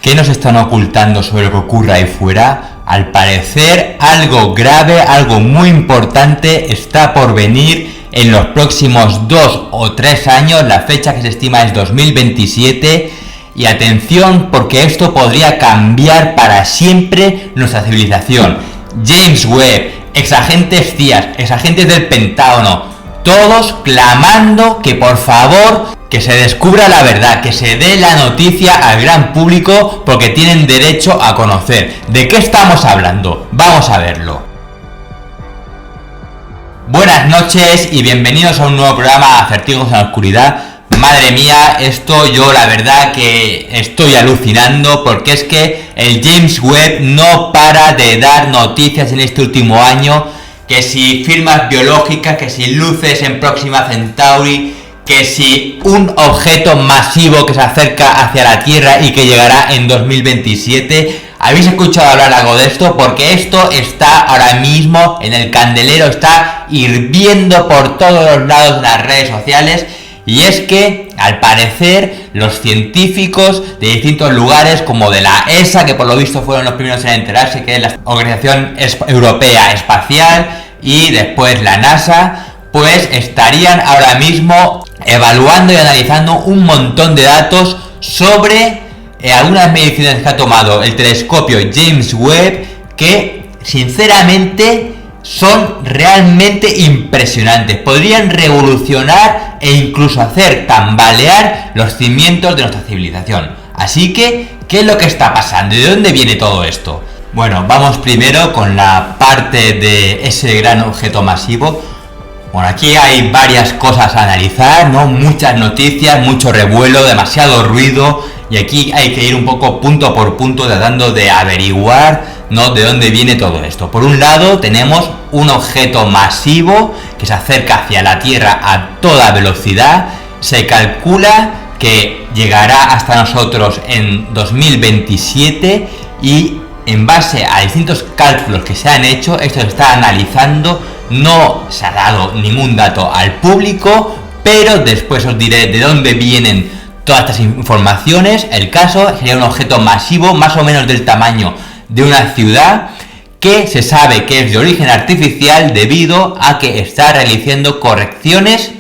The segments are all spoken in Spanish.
¿Qué nos están ocultando sobre lo que ocurre ahí fuera? Al parecer, algo grave, algo muy importante está por venir en los próximos 2 o 3 años. La fecha que se estima es 2027. Y atención, porque esto podría cambiar para siempre nuestra civilización. James Webb, exagentes CIA, exagentes del Pentágono, todos clamando que por favor que se descubra la verdad, que se dé la noticia al gran público, porque tienen derecho a conocer. ¿De qué estamos hablando? Vamos a verlo. Buenas noches y bienvenidos a un nuevo programa Acertijos en la Oscuridad. Madre mía, esto yo la verdad que estoy alucinando, porque es que el James Webb no para de dar noticias en este último año, que si firmas biológicas, que si luces en Próxima Centauri, que si un objeto masivo que se acerca hacia la Tierra y que llegará en 2027. ¿Habéis escuchado hablar algo de esto? Porque esto está ahora mismo en el candelero, está hirviendo por todos los lados de las redes sociales. Y es que, al parecer, los científicos de distintos lugares, como de la ESA, que por lo visto fueron los primeros en enterarse, que es la Organización Europea Espacial, y después la NASA, pues estarían ahora mismo evaluando y analizando un montón de datos sobre algunas mediciones que ha tomado el telescopio James Webb, que sinceramente son realmente impresionantes. Podrían revolucionar e incluso hacer tambalear los cimientos de nuestra civilización. Así que, ¿qué es lo que está pasando? ¿De dónde viene todo esto? Bueno, vamos primero con la parte de ese gran objeto masivo. Bueno, aquí hay varias cosas a analizar, ¿no? Muchas noticias, mucho revuelo, demasiado ruido, y aquí hay que ir un poco punto por punto tratando de averiguar, ¿no?, de dónde viene todo esto. Por un lado tenemos un objeto masivo que se acerca hacia la Tierra a toda velocidad. Se calcula que llegará hasta nosotros en 2027 y en base a distintos cálculos que se han hecho, esto se está analizando. No se ha dado ningún dato al público, pero después os diré de dónde vienen todas estas informaciones. El caso sería un objeto masivo, más o menos del tamaño de una ciudad, que se sabe que es de origen artificial debido a que está realizando correcciones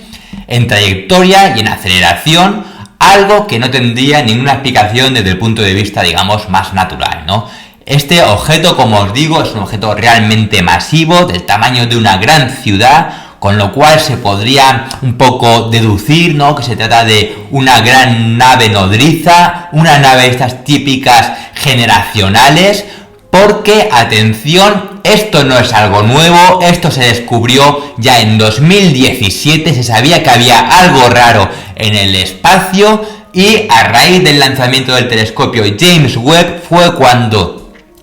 en trayectoria y en aceleración, algo que no tendría ninguna explicación desde el punto de vista, digamos, más natural, ¿no? Este objeto, como os digo, es un objeto realmente masivo, del tamaño de una gran ciudad, con lo cual se podría un poco deducir, ¿no?, que se trata de una gran nave nodriza, una nave de estas típicas generacionales, porque, atención, esto no es algo nuevo, esto se descubrió ya en 2017, se sabía que había algo raro en el espacio, y a raíz del lanzamiento del telescopio James Webb fue cuando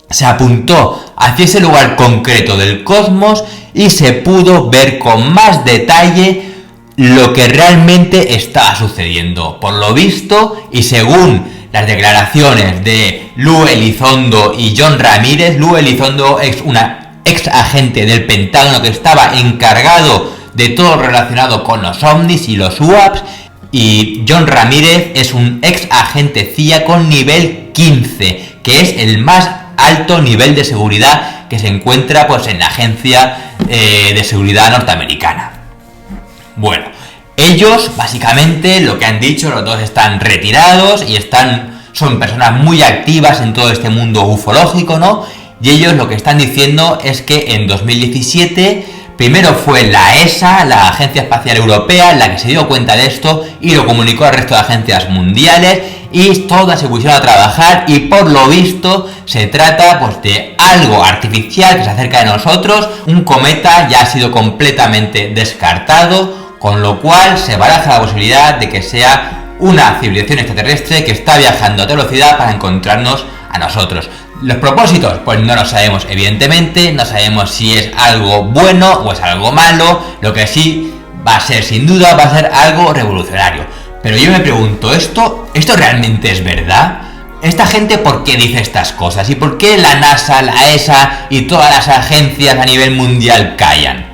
se apuntó hacia ese lugar concreto del cosmos y se pudo ver con más detalle lo que realmente estaba sucediendo. Por lo visto, y según las declaraciones de Lou Elizondo y John Ramírez, Lou Elizondo es una ex agente del Pentágono que estaba encargado de todo relacionado con los ovnis y los UAPs, y John Ramírez es un ex agente CIA con nivel 15, que es el más alto nivel de seguridad que se encuentra pues en la agencia de seguridad norteamericana. Bueno, ellos básicamente lo que han dicho, los dos están retirados y son personas muy activas en todo este mundo ufológico, ¿no? Y ellos lo que están diciendo es que en 2017 primero fue la ESA, la Agencia Espacial Europea, la que se dio cuenta de esto y lo comunicó al resto de agencias mundiales, y todas se pusieron a trabajar, y por lo visto se trata pues de algo artificial que se acerca de nosotros. Un cometa ya ha sido completamente descartado, con lo cual se baraja la posibilidad de que sea una civilización extraterrestre que está viajando a toda velocidad para encontrarnos a nosotros. Los propósitos, pues no lo sabemos, evidentemente, no sabemos si es algo bueno o es algo malo. Lo que sí va a ser, sin duda, va a ser algo revolucionario. Pero yo me pregunto, ¿esto realmente es verdad? ¿Esta gente por qué dice estas cosas? ¿Y por qué la NASA, la ESA y todas las agencias a nivel mundial callan?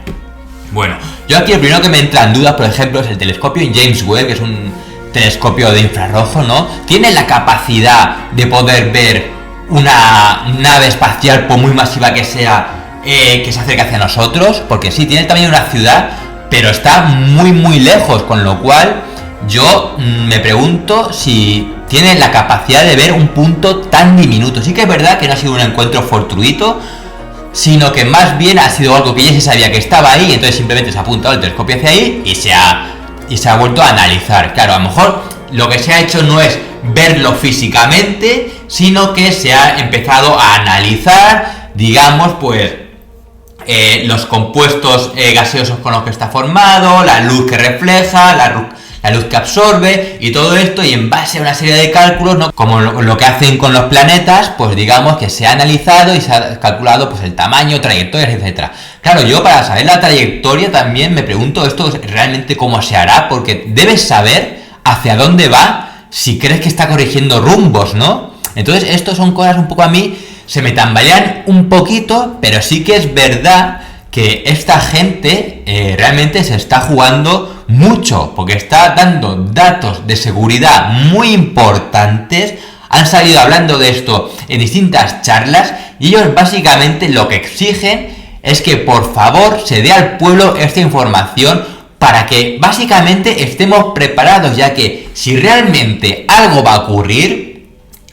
Bueno, yo aquí el primero que me entra en duda, por ejemplo, es el telescopio James Webb, que es un telescopio de infrarrojo, ¿no? Tiene la capacidad de poder ver una nave espacial, por muy masiva que sea, que se acerque hacia nosotros, porque sí, tiene también una ciudad, pero está muy muy lejos, con lo cual yo me pregunto si tiene la capacidad de ver un punto tan diminuto. Sí que es verdad que no ha sido un encuentro fortuito, sino que más bien ha sido algo que ya se sabía que estaba ahí, entonces simplemente se ha apuntado el telescopio hacia ahí y se ha vuelto a analizar. Claro, a lo mejor lo que se ha hecho no es verlo físicamente, sino que se ha empezado a analizar, digamos, pues los compuestos gaseosos con los que está formado, la luz que refleja, la luz que absorbe y todo esto, y en base a una serie de cálculos, ¿no? Como lo que hacen con los planetas, pues digamos que se ha analizado y se ha calculado pues el tamaño, trayectorias, etcétera. Claro, yo para saber la trayectoria también me pregunto esto realmente cómo se hará, porque debes saber hacia dónde va si crees que está corrigiendo rumbos, ¿no? Entonces esto son cosas un poco a mí se me tambalean un poquito, pero sí que es verdad que esta gente realmente se está jugando mucho, porque está dando datos de seguridad muy importantes. Han salido hablando de esto en distintas charlas y ellos básicamente lo que exigen es que por favor se dé al pueblo esta información para que básicamente estemos preparados, ya que si realmente algo va a ocurrir,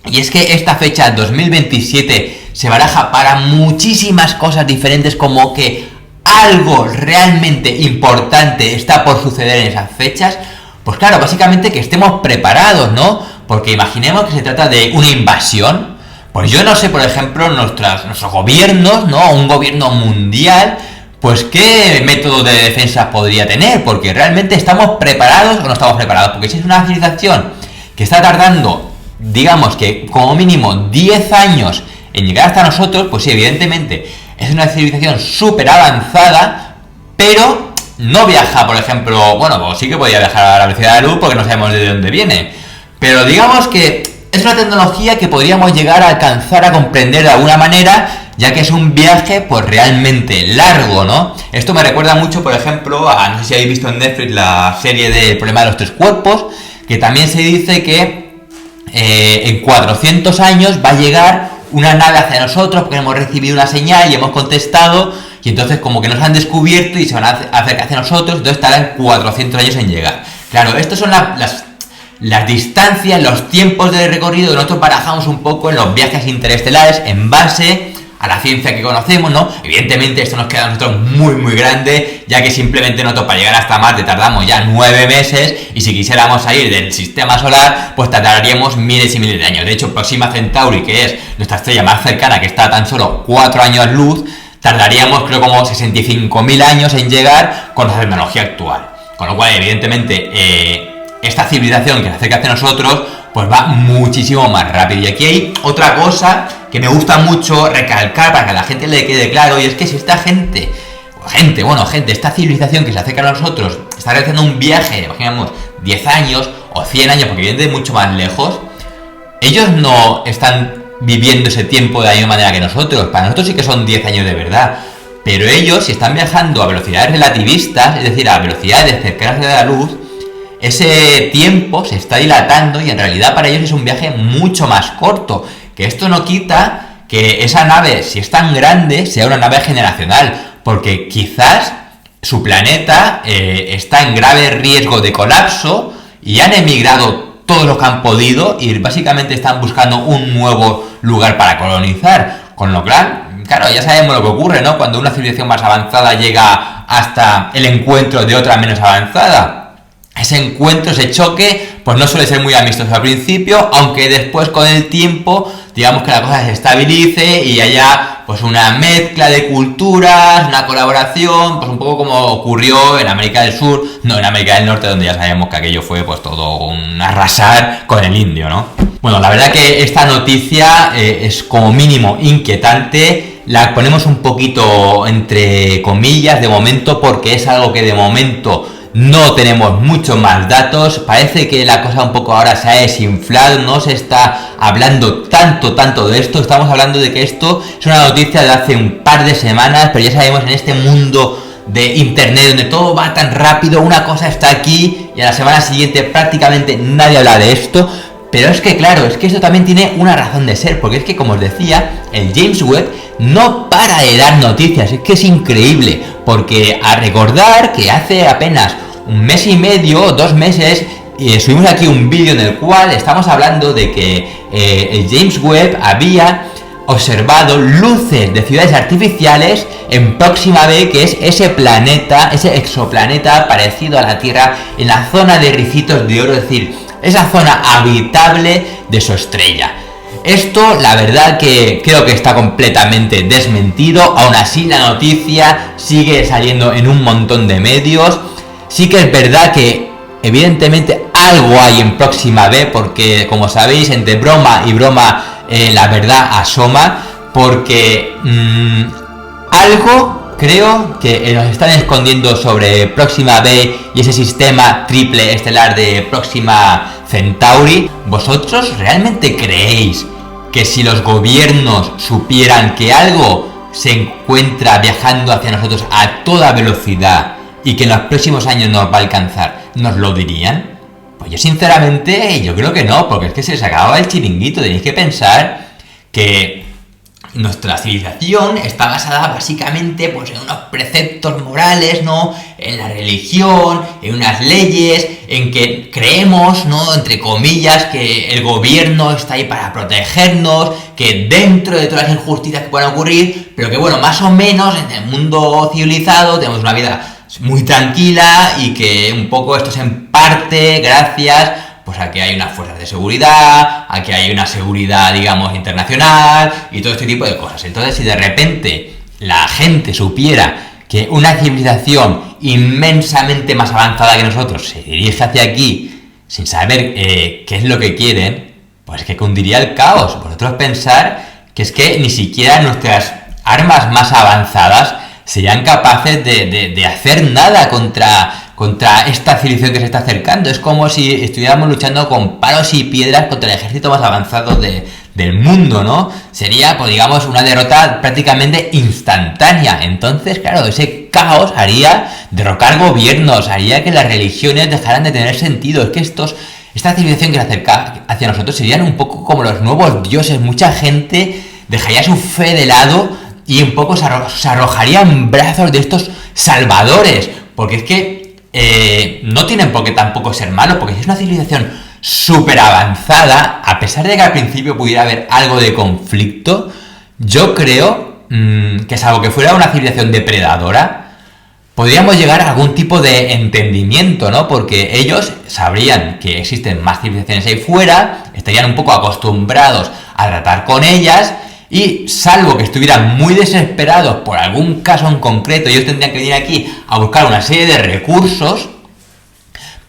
y es que esta fecha 2027 se baraja para muchísimas cosas diferentes, como que algo realmente importante está por suceder en esas fechas, pues claro, básicamente que estemos preparados, ¿no? Porque imaginemos que se trata de una invasión, pues yo no sé, por ejemplo, nuestros gobiernos, ¿no? Un gobierno mundial, pues qué método de defensa podría tener, porque realmente estamos preparados o no estamos preparados, porque si es una civilización que está tardando, digamos que como mínimo 10 años en llegar hasta nosotros, pues sí, evidentemente es una civilización súper avanzada, pero no viaja, por ejemplo, bueno, pues sí que podría viajar a la velocidad de la luz porque no sabemos de dónde viene, pero digamos que es una tecnología que podríamos llegar a alcanzar a comprender de alguna manera, ya que es un viaje pues realmente largo, ¿no? Esto me recuerda mucho, por ejemplo, a, no sé si habéis visto en Netflix la serie del problema de los tres cuerpos, que también se dice que en 400 años va a llegar una nave hacia nosotros porque hemos recibido una señal y hemos contestado, y entonces como que nos han descubierto y se van a acercar hacia nosotros, entonces estarán 400 años en llegar. Claro, estos son las distancias, los tiempos de recorrido que nosotros barajamos un poco en los viajes interestelares en base a la ciencia que conocemos, ¿no? Evidentemente esto nos queda a nosotros muy muy grande, ya que simplemente nosotros para llegar hasta Marte tardamos ya 9 meses, y si quisiéramos salir del sistema solar pues tardaríamos miles y miles de años. De hecho, Proxima Centauri, que es nuestra estrella más cercana, que está a tan solo 4 años luz, tardaríamos creo como 65.000 años en llegar con la tecnología actual. Con lo cual, evidentemente, esta civilización que se acerca hacia nosotros pues va muchísimo más rápido. Y aquí hay otra cosa que me gusta mucho recalcar para que a la gente le quede claro, y es que si esta esta civilización que se acerca a nosotros está realizando un viaje, imaginamos 10 años o 100 años, porque vienen de mucho más lejos, ellos no están viviendo ese tiempo de la misma manera que nosotros. Para nosotros sí que son 10 años de verdad, pero ellos, si están viajando a velocidades relativistas, es decir, a velocidades cercanas de la luz, ese tiempo se está dilatando y en realidad para ellos es un viaje mucho más corto. Que esto no quita que esa nave, si es tan grande, sea una nave generacional, porque quizás su planeta está en grave riesgo de colapso y han emigrado todos los que han podido y básicamente están buscando un nuevo lugar para colonizar. Con lo cual, claro, ya sabemos lo que ocurre, ¿no? Cuando una civilización más avanzada llega hasta el encuentro de otra menos avanzada. Ese encuentro, ese choque, pues no suele ser muy amistoso al principio, aunque después con el tiempo, digamos que la cosa se estabilice y haya pues una mezcla de culturas, una colaboración, pues un poco como ocurrió en América del Sur, no en América del Norte, donde ya sabemos que aquello fue pues todo un arrasar con el indio, ¿no? Bueno, la verdad que esta noticia es como mínimo inquietante, la ponemos un poquito entre comillas de momento, porque es algo que de momento no tenemos muchos más datos. Parece que la cosa un poco ahora se ha desinflado, no se está hablando tanto de esto. Estamos hablando de que esto es una noticia de hace un par de semanas, pero ya sabemos en este mundo de internet donde todo va tan rápido, una cosa está aquí y a la semana siguiente prácticamente nadie habla de esto. Pero es que claro, es que esto también tiene una razón de ser, porque es que como os decía, el James Webb no para de dar noticias, es que es increíble, porque a recordar que hace apenas un mes y medio, 2 meses, subimos aquí un vídeo en el cual estamos hablando de que el James Webb había observado luces de ciudades artificiales en Próxima B, que es ese planeta, ese exoplaneta parecido a la Tierra en la zona de Ricitos de Oro, es decir, esa zona habitable de su estrella. Esto, la verdad que creo que está completamente desmentido, aún así la noticia sigue saliendo en un montón de medios. Sí que es verdad que evidentemente algo hay en Próxima B, porque como sabéis, entre broma y broma la verdad asoma, porque algo creo que nos están escondiendo sobre Próxima B y ese sistema triple estelar de Próxima Centauri. ¿Vosotros realmente creéis que si los gobiernos supieran que algo se encuentra viajando hacia nosotros a toda velocidad y que en los próximos años nos va a alcanzar, nos lo dirían? Pues yo sinceramente, yo creo que no, porque es que se les acababa el chiringuito. Tenéis que pensar que nuestra civilización está basada básicamente pues en unos preceptos morales, ¿no? En la religión, en unas leyes, en que creemos, ¿no? Entre comillas, que el gobierno está ahí para protegernos, que dentro de todas las injusticias que puedan ocurrir, pero que bueno, más o menos en el mundo civilizado tenemos una vida muy tranquila y que un poco esto es en parte gracias pues a que hay unas fuerzas de seguridad, a que hay una seguridad, digamos, internacional y todo este tipo de cosas. Entonces, si de repente la gente supiera que una civilización inmensamente más avanzada que nosotros se dirige hacia aquí sin saber qué es lo que quieren, pues es que cundiría el caos. Vosotros pensar que es que ni siquiera nuestras armas más avanzadas serían capaces de hacer nada contra esta civilización que se está acercando. Es como si estuviéramos luchando con palos y piedras contra el ejército más avanzado del mundo, ¿no? Sería, pues digamos, una derrota prácticamente instantánea. Entonces, claro, ese caos haría derrocar gobiernos, haría que las religiones dejaran de tener sentido. Es que esta civilización que se acerca hacia nosotros serían un poco como los nuevos dioses. Mucha gente dejaría su fe de lado y un poco se arrojaría en brazos de estos salvadores, porque es que no tienen por qué tampoco ser malos, porque si es una civilización súper avanzada, a pesar de que al principio pudiera haber algo de conflicto, yo creo que salvo que fuera una civilización depredadora, podríamos llegar a algún tipo de entendimiento, ¿no? Porque ellos sabrían que existen más civilizaciones ahí fuera, estarían un poco acostumbrados a tratar con ellas, y salvo que estuvieran muy desesperados por algún caso en concreto, ellos tendrían que venir aquí a buscar una serie de recursos,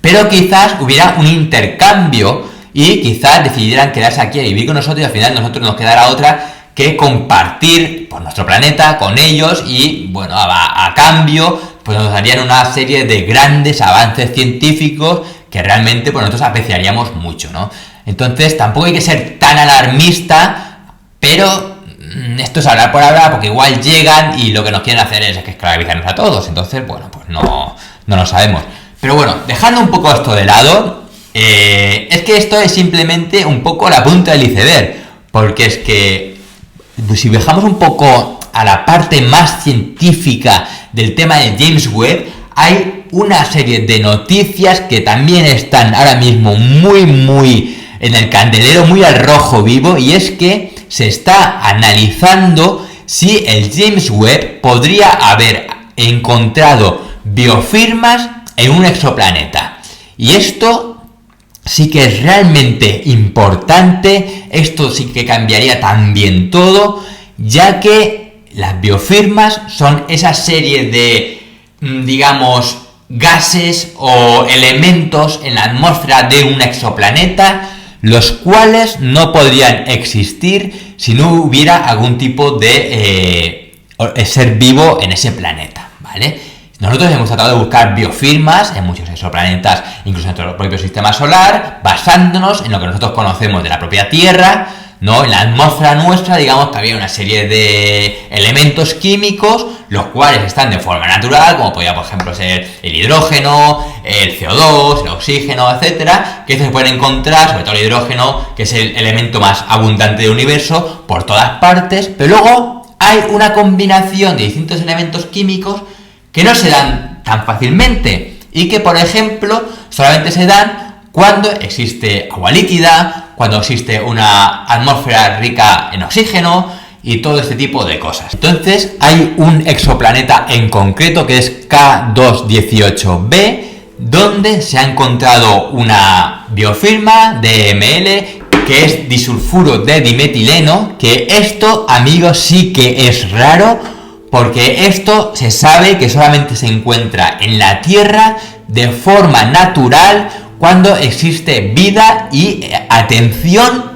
pero quizás hubiera un intercambio y quizás decidieran quedarse aquí a vivir con nosotros y al final nosotros nos quedara otra que compartir por nuestro planeta con ellos y bueno, a cambio pues nos darían una serie de grandes avances científicos que realmente pues nosotros apreciaríamos mucho, ¿no? Entonces tampoco hay que ser tan alarmista, pero esto es hablar por hablar, porque igual llegan y lo que nos quieren hacer es que esclavizarnos a todos. Entonces, bueno, pues no lo sabemos. Pero bueno, dejando un poco esto de lado, es que esto es simplemente un poco la punta del iceberg, porque es que si viajamos un poco a la parte más científica del tema de James Webb, hay una serie de noticias que también están ahora mismo muy en el candelero, muy al rojo vivo, y es que se está analizando si el James Webb podría haber encontrado biofirmas en un exoplaneta. Y esto sí que es realmente importante, esto sí que cambiaría también todo, ya que las biofirmas son esa serie de, digamos, gases o elementos en la atmósfera de un exoplaneta, los cuales no podrían existir si no hubiera algún tipo de ser vivo en ese planeta, ¿vale? Nosotros hemos tratado de buscar biofirmas en muchos exoplanetas, incluso en nuestro propio sistema solar, basándonos en lo que nosotros conocemos de la propia Tierra, ¿no? En la atmósfera nuestra, digamos que había una serie de elementos químicos, los cuales están de forma natural, como podría por ejemplo ser el hidrógeno, el CO2, el oxígeno, etcétera, que se pueden encontrar, sobre todo el hidrógeno, que es el elemento más abundante del universo, por todas partes, pero luego hay una combinación de distintos elementos químicos que no se dan tan fácilmente y que, por ejemplo, solamente se dan cuando existe agua líquida, cuando existe una atmósfera rica en oxígeno y todo este tipo de cosas. Entonces hay un exoplaneta en concreto que es K218b, donde se ha encontrado una biofirma DML que es disulfuro de dimetileno, que esto, amigos, sí que es raro, porque esto se sabe que solamente se encuentra en la Tierra de forma natural cuando existe vida y, atención,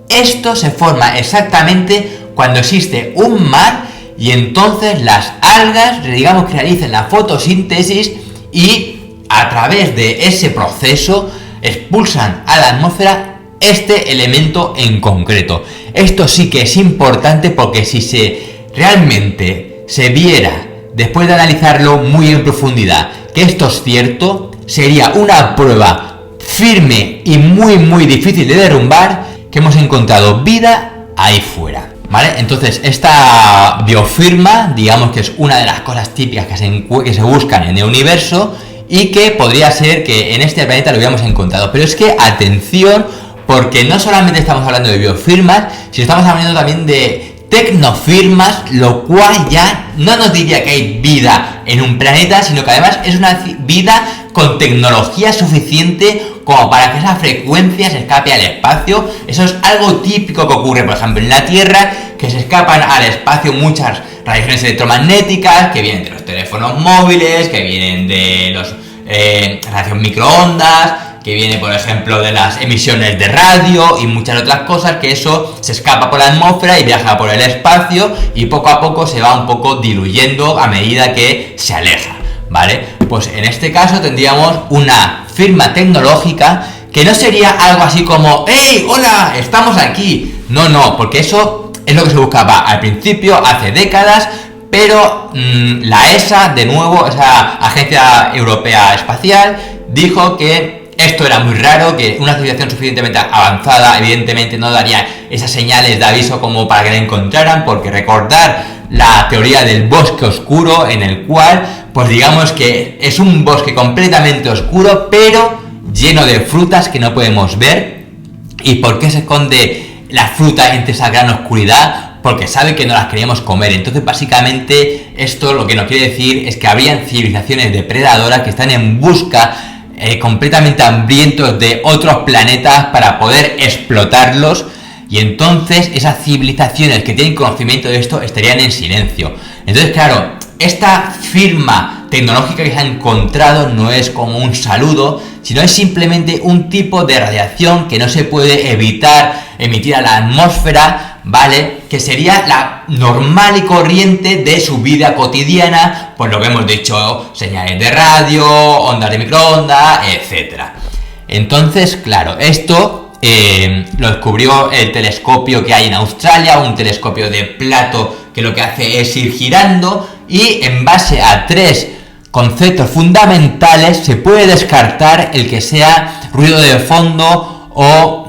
esto se forma exactamente cuando existe un mar y entonces las algas, digamos, que realicen la fotosíntesis y a través de ese proceso expulsan a la atmósfera este elemento en concreto. Esto sí que es importante porque si realmente se viera, después de analizarlo muy en profundidad, que esto es cierto, sería una prueba firme y muy difícil de derrumbar que hemos encontrado vida ahí fuera, ¿vale? Entonces esta biofirma, digamos que es una de las cosas típicas que se buscan en el universo y que podría ser que en este planeta lo hubiéramos encontrado. Pero es que atención, porque no solamente estamos hablando de biofirmas, sino estamos hablando también de tecnofirmas, lo cual ya no nos diría que hay vida en un planeta, sino que además es una vida con tecnología suficiente como para que esa frecuencia se escape al espacio. Eso es algo típico que ocurre, por ejemplo, en la Tierra, que se escapan al espacio muchas radiaciones electromagnéticas que vienen de los teléfonos móviles, que vienen de los radiación microondas, que viene, por ejemplo, de las emisiones de radio y muchas otras cosas, que eso se escapa por la atmósfera y viaja por el espacio y poco a poco se va un poco diluyendo a medida que se aleja, ¿vale? Pues en este caso tendríamos una firma tecnológica que no sería algo así como ¡hey, hola, estamos aquí! No, porque eso es lo que se buscaba al principio, hace décadas, pero la ESA, de nuevo, esa Agencia Europea Espacial, dijo que esto era muy raro, que una civilización suficientemente avanzada evidentemente no daría esas señales de aviso como para que la encontraran, porque recordar la teoría del bosque oscuro, en el cual, pues digamos que es un bosque completamente oscuro, pero lleno de frutas que no podemos ver. ¿Y por qué se esconde la fruta entre esa gran oscuridad? Porque sabe que no las queríamos comer. Entonces, básicamente, esto lo que nos quiere decir es que habrían civilizaciones depredadoras que están en busca completamente hambrientos de otros planetas para poder explotarlos, y entonces esas civilizaciones que tienen conocimiento de esto estarían en silencio. Entonces, claro, esta firma tecnológica que se ha encontrado no es como un saludo, sino es simplemente un tipo de radiación que no se puede evitar emitir a la atmósfera, ¿vale? Que sería la normal y corriente de su vida cotidiana, pues lo que hemos dicho, señales de radio, ondas de microondas, etcétera. Entonces, claro, esto lo descubrió el telescopio que hay en Australia, un telescopio de plato que lo que hace es ir girando, y en base a 3 conceptos fundamentales se puede descartar el que sea ruido de fondo o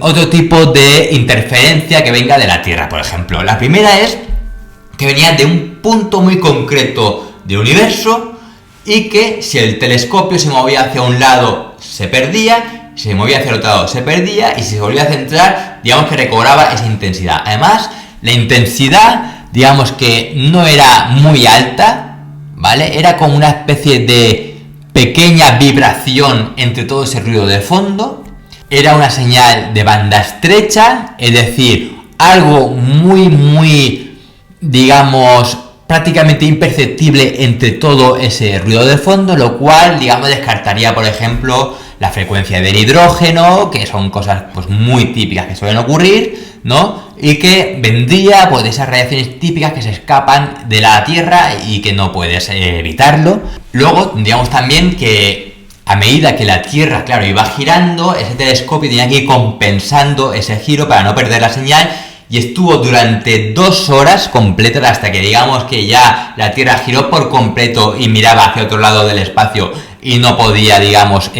otro tipo de interferencia que venga de la Tierra, por ejemplo. La primera es que venía de un punto muy concreto del universo y que si el telescopio se movía hacia un lado se perdía, si se movía hacia el otro lado se perdía, y si se volvía a centrar, digamos que recobraba esa intensidad. Además, la intensidad, digamos que no era muy alta, ¿vale? Era como una especie de pequeña vibración entre todo ese ruido de fondo. Era una señal de banda estrecha, es decir, algo muy, digamos, prácticamente imperceptible entre todo ese ruido de fondo, lo cual, digamos, descartaría, por ejemplo, la frecuencia del hidrógeno, que son cosas pues muy típicas que suelen ocurrir, ¿no? Y que vendría pues de esas radiaciones típicas que se escapan de la Tierra y que no puedes evitarlo. Luego tendríamos también que a medida que la Tierra, claro, iba girando, ese telescopio tenía que ir compensando ese giro para no perder la señal, y estuvo durante 2 horas completas hasta que digamos que ya la Tierra giró por completo y miraba hacia otro lado del espacio y no podía, digamos,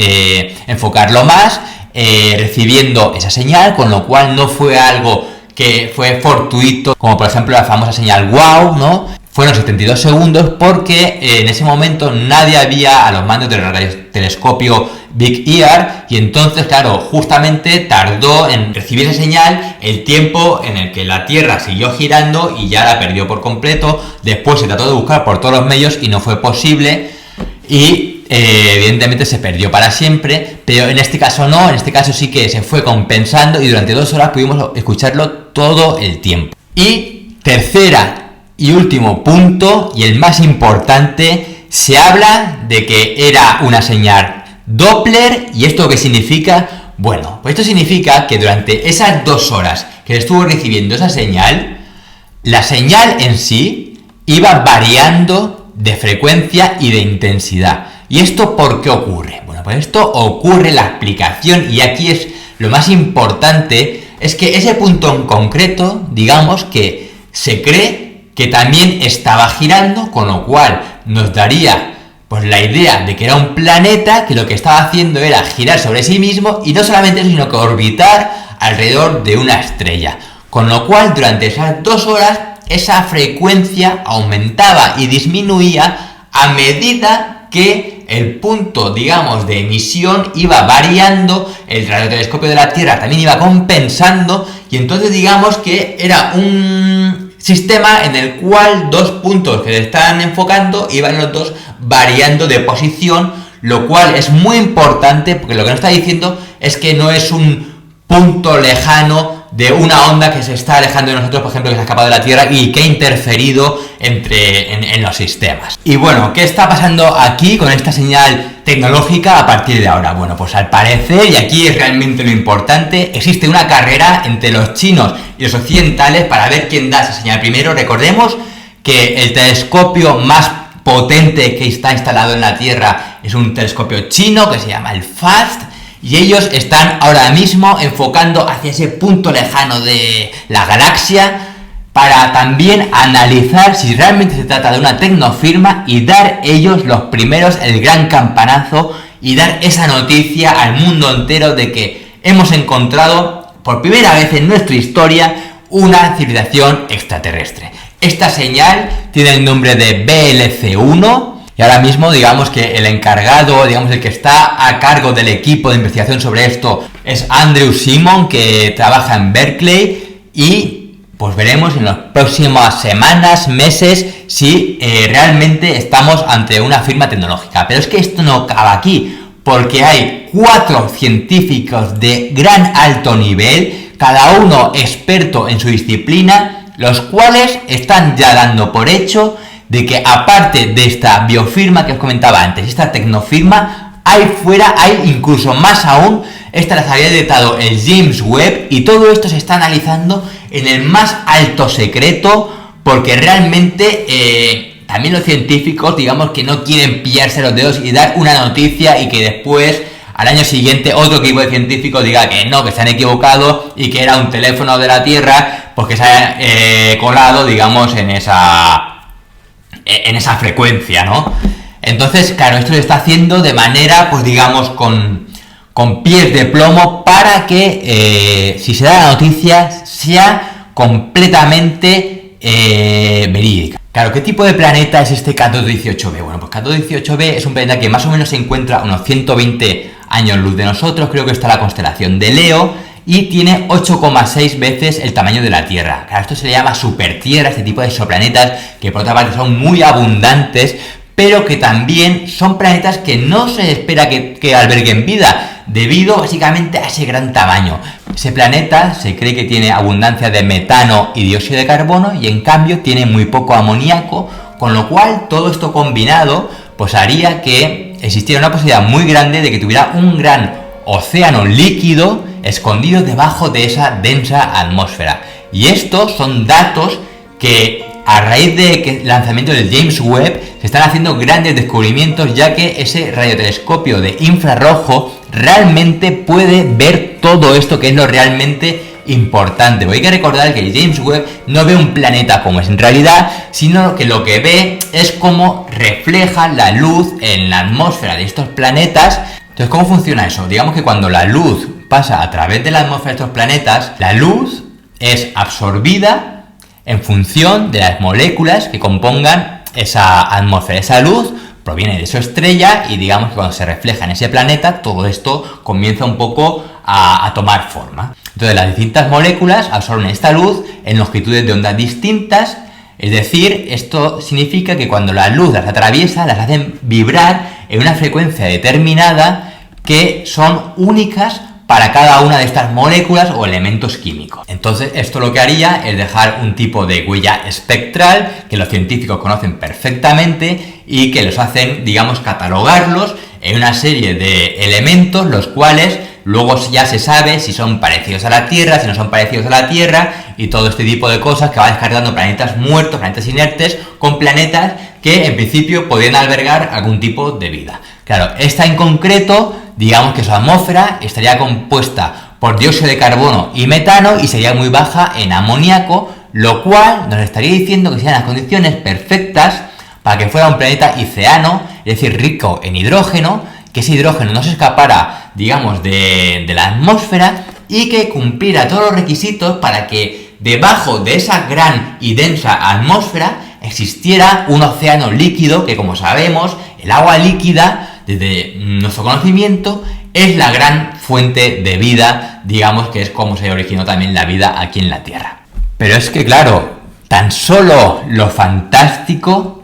enfocarlo más, recibiendo esa señal, con lo cual no fue algo que fue fortuito, como por ejemplo la famosa señal WOW, ¿no? Fueron 72 segundos porque en ese momento nadie había a los mandos del radiotelescopio Big Ear, y entonces, claro, justamente tardó en recibir esa señal el tiempo en el que la Tierra siguió girando y ya la perdió por completo. Después se trató de buscar por todos los medios y no fue posible, y evidentemente se perdió para siempre, pero en este caso no, en este caso sí que se fue compensando y durante 2 horas pudimos escucharlo todo el tiempo. Y tercera y último punto, y el más importante, se habla de que era una señal Doppler. ¿Y esto qué significa? Bueno, pues esto significa que durante esas 2 horas que estuvo recibiendo esa señal, la señal en sí iba variando de frecuencia y de intensidad. ¿Y esto por qué ocurre? Bueno, pues esto ocurre, la explicación, y aquí es lo más importante, es que ese punto en concreto, digamos que se cree que también estaba girando, con lo cual nos daría pues la idea de que era un planeta que lo que estaba haciendo era girar sobre sí mismo, y no solamente eso, sino que orbitar alrededor de una estrella, con lo cual durante esas 2 horas esa frecuencia aumentaba y disminuía a medida que el punto, digamos, de emisión iba variando, el radiotelescopio de la Tierra también iba compensando, y entonces digamos que era un sistema en el cual 2 puntos que se estaban enfocando iban los dos variando de posición, lo cual es muy importante porque lo que nos está diciendo es que no es un punto lejano de una onda que se está alejando de nosotros, por ejemplo, que se ha escapado de la Tierra y que ha interferido en los sistemas. Y bueno, ¿qué está pasando aquí con esta señal tecnológica a partir de ahora? Bueno, pues al parecer, y aquí es realmente lo importante, existe una carrera entre los chinos y los occidentales para ver quién da esa señal primero. Recordemos que el telescopio más potente que está instalado en la Tierra es un telescopio chino que se llama el FAST, y ellos están ahora mismo enfocando hacia ese punto lejano de la galaxia para también analizar si realmente se trata de una tecnofirma y dar ellos los primeros el gran campanazo y dar esa noticia al mundo entero de que hemos encontrado por primera vez en nuestra historia una civilización extraterrestre. Esta señal tiene el nombre de BLC-1. Y ahora mismo, digamos que el encargado, digamos el que está a cargo del equipo de investigación sobre esto es Andrew Simon, que trabaja en Berkeley, y pues veremos en las próximas semanas, meses, si realmente estamos ante una firma tecnológica. Pero es que esto no acaba aquí, porque hay 4 científicos de gran alto nivel, cada uno experto en su disciplina, los cuales están ya dando por hecho de que aparte de esta biofirma que os comentaba antes, esta tecnofirma, hay incluso más aún, esta las había detectado el James Webb, y todo esto se está analizando en el más alto secreto, porque realmente también los científicos, digamos que no quieren pillarse los dedos y dar una noticia y que después, al año siguiente, otro equipo de científicos diga que no, que se han equivocado y que era un teléfono de la Tierra, porque se ha colado, digamos, en esa frecuencia, ¿no? Entonces, claro, esto se está haciendo de manera, pues digamos, con pies de plomo para que, si se da la noticia, sea completamente verídica. Claro, ¿qué tipo de planeta es este K218b? Bueno, pues K218b es un planeta que más o menos se encuentra a unos 120 años luz de nosotros, creo que está en la constelación de Leo, y tiene 8,6 veces el tamaño de la Tierra. Claro, esto se le llama supertierra, este tipo de exoplanetas que por otra parte son muy abundantes, pero que también son planetas que no se espera que alberguen vida, debido básicamente a ese gran tamaño. Ese planeta se cree que tiene abundancia de metano y dióxido de carbono, y en cambio tiene muy poco amoníaco, con lo cual todo esto combinado pues haría que existiera una posibilidad muy grande de que tuviera un gran océano líquido escondido debajo de esa densa atmósfera. Y estos son datos que, a raíz del lanzamiento del James Webb, se están haciendo grandes descubrimientos, ya que ese radiotelescopio de infrarrojo realmente puede ver todo esto, que es lo realmente importante, porque hay que recordar que James Webb no ve un planeta como es en realidad, sino que lo que ve es cómo refleja la luz en la atmósfera de estos planetas. Entonces, ¿cómo funciona eso? Digamos que cuando la luz pasa a través de la atmósfera de estos planetas, la luz es absorbida en función de las moléculas que compongan esa atmósfera. Esa luz proviene de su estrella y digamos que cuando se refleja en ese planeta, todo esto comienza un poco a tomar forma. Entonces, las distintas moléculas absorben esta luz en longitudes de ondas distintas, es decir, esto significa que cuando la luz las atraviesa, las hacen vibrar en una frecuencia determinada que son únicas para cada una de estas moléculas o elementos químicos. Entonces, esto lo que haría es dejar un tipo de huella espectral que los científicos conocen perfectamente y que los hacen, digamos, catalogarlos en una serie de elementos, los cuales luego ya se sabe si son parecidos a la Tierra, si no son parecidos a la Tierra y todo este tipo de cosas que va descartando planetas muertos, planetas inertes, con planetas que en principio podrían albergar algún tipo de vida. Claro, esta en concreto, digamos que su atmósfera estaría compuesta por dióxido de carbono y metano y sería muy baja en amoníaco, lo cual nos estaría diciendo que serían las condiciones perfectas para que fuera un planeta iceano, es decir, rico en hidrógeno, que ese hidrógeno no se escapara, digamos, de la atmósfera y que cumpliera todos los requisitos para que debajo de esa gran y densa atmósfera existiera un océano líquido que, como sabemos, el agua líquida, desde nuestro conocimiento, es la gran fuente de vida, digamos que es como se originó también la vida aquí en la Tierra. Pero es que claro, tan solo lo fantástico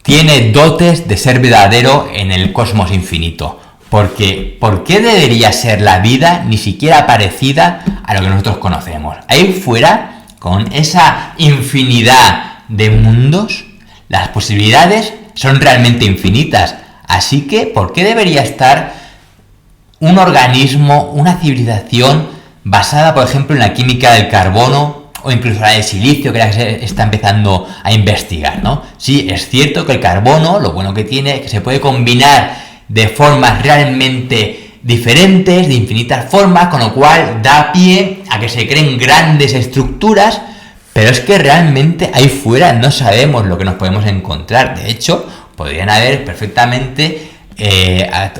tiene dotes de ser verdadero en el cosmos infinito. Porque, ¿por qué debería ser la vida ni siquiera parecida a lo que nosotros conocemos? Ahí fuera, con esa infinidad de mundos, las posibilidades son realmente infinitas. Así que, ¿por qué debería estar un organismo, una civilización basada, por ejemplo, en la química del carbono o incluso la del silicio, que ya se está empezando a investigar, ¿no? Sí, es cierto que el carbono, lo bueno que tiene es que se puede combinar de formas realmente diferentes, de infinitas formas, con lo cual da pie a que se creen grandes estructuras, pero es que realmente ahí fuera no sabemos lo que nos podemos encontrar. De hecho, podrían haber perfectamente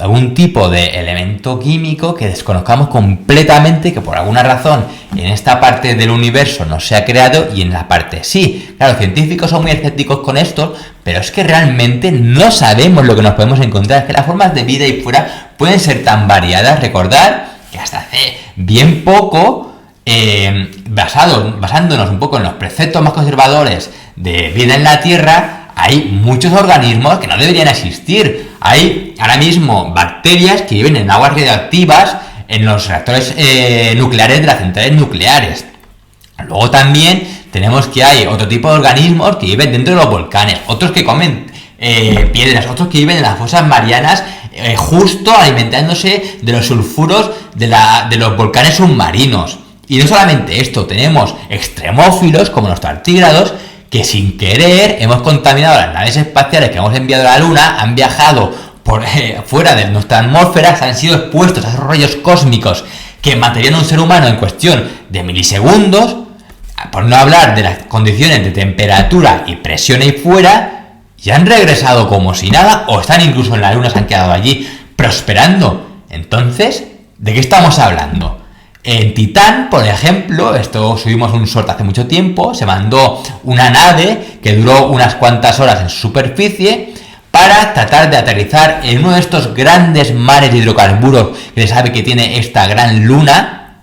algún tipo de elemento químico que desconozcamos completamente, que por alguna razón en esta parte del universo no se ha creado y en la parte sí. Claro, los científicos son muy escépticos con esto, pero es que realmente no sabemos lo que nos podemos encontrar. Es que las formas de vida ahí fuera pueden ser tan variadas. Recordad que hasta hace bien poco, basándonos un poco en los preceptos más conservadores de vida en la Tierra, hay muchos organismos que no deberían existir. Hay ahora mismo bacterias que viven en aguas radioactivas en los reactores nucleares de las centrales nucleares. Luego también tenemos que hay otro tipo de organismos que viven dentro de los volcanes, otros que comen piedras, otros que viven en las fosas marianas, justo alimentándose de los sulfuros de los volcanes submarinos. Y no solamente esto, tenemos extremófilos como los tartígrados, que sin querer hemos contaminado las naves espaciales que hemos enviado a la Luna, han viajado por fuera de nuestra atmósfera, se han sido expuestos a esos rayos cósmicos que matarían a un ser humano en cuestión de milisegundos, por no hablar de las condiciones de temperatura y presión ahí fuera, y han regresado como si nada, o están incluso en la Luna, se han quedado allí prosperando. Entonces, ¿de qué estamos hablando? En Titán, por ejemplo, esto subimos un short hace mucho tiempo, se mandó una nave que duró unas cuantas horas en su superficie para tratar de aterrizar en uno de estos grandes mares de hidrocarburos que se sabe que tiene esta gran luna,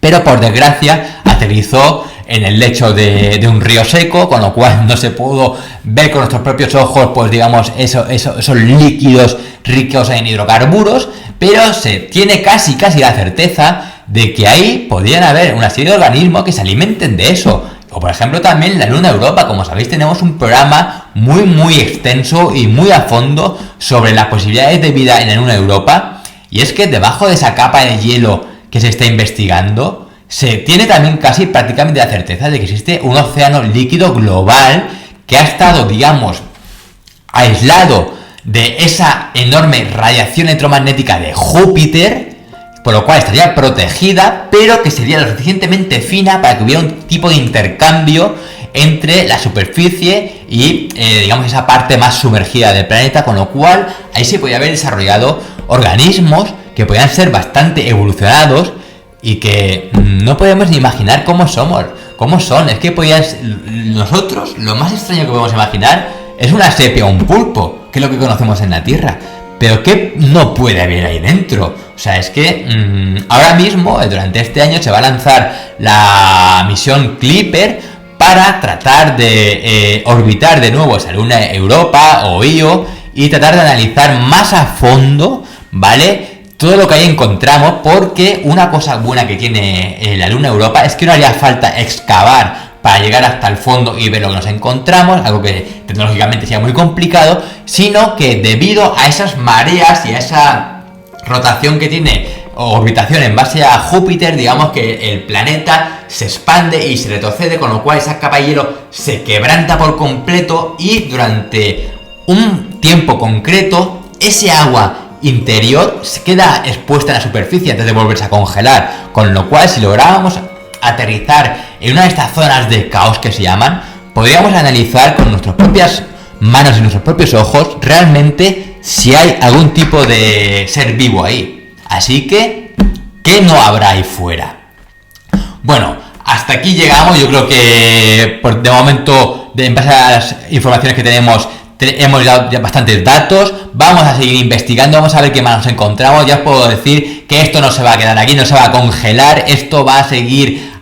pero por desgracia aterrizó en el lecho de un río seco, con lo cual no se pudo ver con nuestros propios ojos, pues digamos, esos líquidos ricos en hidrocarburos, pero se tiene casi la certeza de que ahí podrían haber una serie de organismos que se alimenten de eso. O por ejemplo también la Luna Europa, como sabéis tenemos un programa muy extenso y muy a fondo sobre las posibilidades de vida en la Luna Europa, y es que debajo de esa capa de hielo que se está investigando, se tiene también casi prácticamente la certeza de que existe un océano líquido global que ha estado, digamos, aislado de esa enorme radiación electromagnética de Júpiter, por lo cual estaría protegida, pero que sería lo suficientemente fina para que hubiera un tipo de intercambio entre la superficie y, digamos, esa parte más sumergida del planeta, con lo cual ahí se podría haber desarrollado organismos que podían ser bastante evolucionados y que no podemos ni imaginar cómo somos, cómo son. Es que nosotros, lo más extraño que podemos imaginar es una sepia o un pulpo, que es lo que conocemos en la Tierra. Pero ¿qué no puede haber ahí dentro? O sea, es que ahora mismo, durante este año, se va a lanzar la misión Clipper para tratar de orbitar de nuevo esa luna Europa o Io y tratar de analizar más a fondo, ¿vale?, todo lo que ahí encontramos, porque una cosa buena que tiene la luna Europa es que no haría falta excavar para llegar hasta el fondo y ver lo que nos encontramos, algo que tecnológicamente sería muy complicado, sino que debido a esas mareas y a esa rotación que tiene, o orbitación en base a Júpiter, digamos que el planeta se expande y se retrocede, con lo cual esa capa de hielo se quebranta por completo y durante un tiempo concreto ese agua interior se queda expuesta en la superficie antes de volverse a congelar, con lo cual si lográbamos aterrizar en una de estas zonas de caos que se llaman, podríamos analizar con nuestras propias manos y nuestros propios ojos realmente si hay algún tipo de ser vivo ahí. Así que, ¿qué no habrá ahí fuera? Bueno, hasta aquí llegamos. Yo creo que de momento, en base a las informaciones que tenemos, hemos dado ya bastantes datos. Vamos a seguir investigando, vamos a ver qué más nos encontramos. Ya os puedo decir que esto no se va a quedar aquí, no se va a congelar, esto va a seguir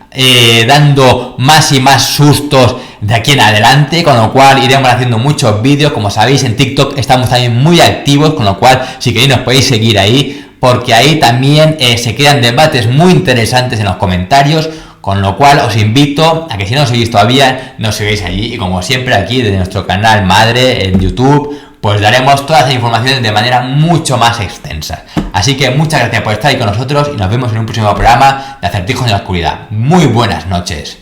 dando más y más sustos de aquí en adelante, con lo cual iremos haciendo muchos vídeos. Como sabéis, en TikTok estamos también muy activos, con lo cual si queréis nos podéis seguir ahí, porque ahí también se crean debates muy interesantes en los comentarios, con lo cual os invito a que si no os seguís todavía, nos sigáis allí, y como siempre aquí desde nuestro canal madre en YouTube, pues daremos todas las informaciones de manera mucho más extensa. Así que muchas gracias por estar ahí con nosotros y nos vemos en un próximo programa de Acertijos en la Oscuridad. Muy buenas noches.